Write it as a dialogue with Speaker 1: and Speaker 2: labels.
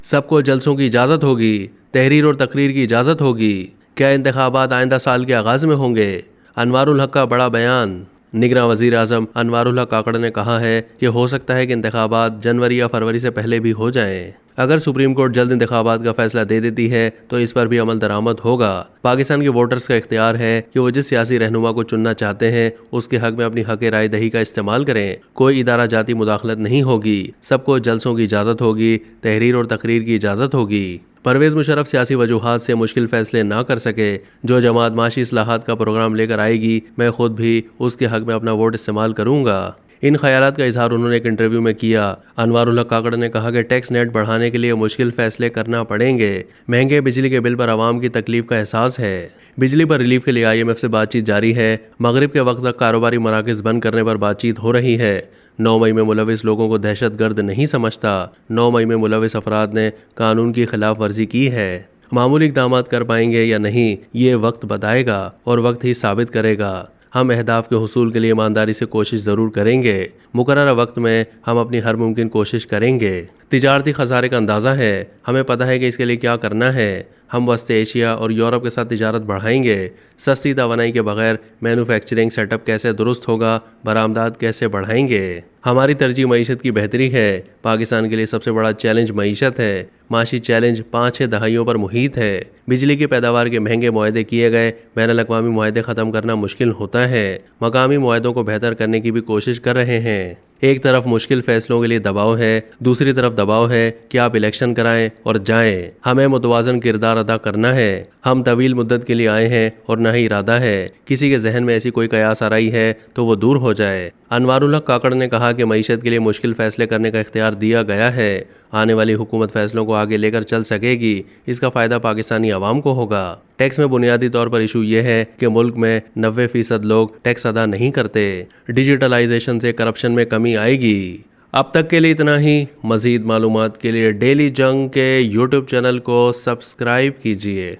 Speaker 1: सबको जलसों की इजाज़त होगी, तहरीर और तकरीर की इजाज़त होगी। क्या इंतखाबात आइंदा साल के आगाज़ में होंगे? अनवारुल हक का बड़ा बयान। निगरान वज़ीर आज़म अनवारुल हक काकड़ ने कहा है कि हो सकता है कि इंतखाबात जनवरी या फरवरी से पहले भी हो जाएं। अगर सुप्रीम कोर्ट जल्द इंतखाबात का फैसला दे देती है तो इस पर भी अमल दरामद होगा। पाकिस्तान के वोटर्स का इख्तियार है कि वो जिस सियासी रहनुमा को चुनना चाहते हैं उसके हक में अपनी हक राय दही का इस्तेमाल करें। कोई इदारा जाती मुदाखलत नहीं होगी। सबको जलसों की इजाज़त होगी, तहरीर और तकरीर की इजाज़त होगी। परवेज़ मुशर्रफ सियासी वजूहात से मुश्किल फैसले ना कर सके। जो जमात माशी इस्लाहात का प्रोग्राम लेकर आएगी, मैं खुद भी उसके हक में अपना वोट इस्तेमाल करूंगा। इन ख्यालात का इजहार उन्होंने एक इंटरव्यू में किया। अनवारुल हक काकड़ ने कहा कि टैक्स नेट बढ़ाने के लिए मुश्किल फैसले करना पड़ेंगे। महंगे बिजली के बिल पर आवाम की तकलीफ का एहसास है। बिजली पर रिलीफ के लिए IMF से बातचीत जारी है। मगरिब के वक्त तक कारोबारी मराकज़ बंद करने पर बातचीत हो रही है। 9 मई में मुलविस लोगों को दहशत गर्द नहीं समझता। 9 मई में मुलविस अफराद ने कानून की खिलाफ वर्जी की है। मामूली इक़दामात कर पाएंगे या नहीं ये वक्त बताएगा और वक्त ही साबित करेगा। हम अहदाफ के हुसूल के लिए ईमानदारी से कोशिश ज़रूर करेंगे। मुकर्रर वक्त में हम अपनी हर मुमकिन कोशिश करेंगे। तिजारती खसारे का अंदाज़ा है, हमें पता है कि इसके लिए क्या करना है। हम वस्त एशिया और यूरोप के साथ तिजारत बढ़ाएंगे। सस्ती तवानाई के बगैर मैन्युफैक्चरिंग सेटअप कैसे दुरुस्त होगा, बरामदात कैसे बढ़ाएंगे। हमारी तरजीह मईशत की बेहतरी है। पाकिस्तान के लिए सबसे बड़ा चैलेंज मईशत है। माशी चैलेंज 5-6 दहाइयों पर मुहित है। बिजली की पैदावार के महंगे मुआहदे किए गए, बैनुल-अक़वामी मुआहदे ख़त्म करना मुश्किल होता है। मकामी मुआहदों को बेहतर करने की भी कोशिश कर रहे हैं। एक तरफ मुश्किल फैसलों के लिए दबाव है, दूसरी तरफ दबाव है कि आप इलेक्शन कराएं और जाएं। हमें मुतवाज़न किरदार अदा करना है। हम तवील मुद्दत के लिए आए हैं और न ही इरादा है। किसी के जहन में ऐसी कोई कयास आ रही है तो वो दूर हो जाए। अनवारुल हक काकड़ ने कहा कि मईशत के लिए मुश्किल फैसले करने का इख्तियार दिया गया है। आने वाली हुकूमत फैसलों को आगे लेकर चल सकेगी। इसका फ़ायदा पाकिस्तानी आवाम को होगा। टैक्स में बुनियादी तौर पर इशू ये है कि मुल्क में 90% लोग टैक्स अदा नहीं करते। डिजिटलाइजेशन से करप्शन में कमी आएगी। अब तक के लिए इतना ही। मज़ीद मालूमात के लिए डेली जंग के YouTube चैनल को सब्सक्राइब कीजिए।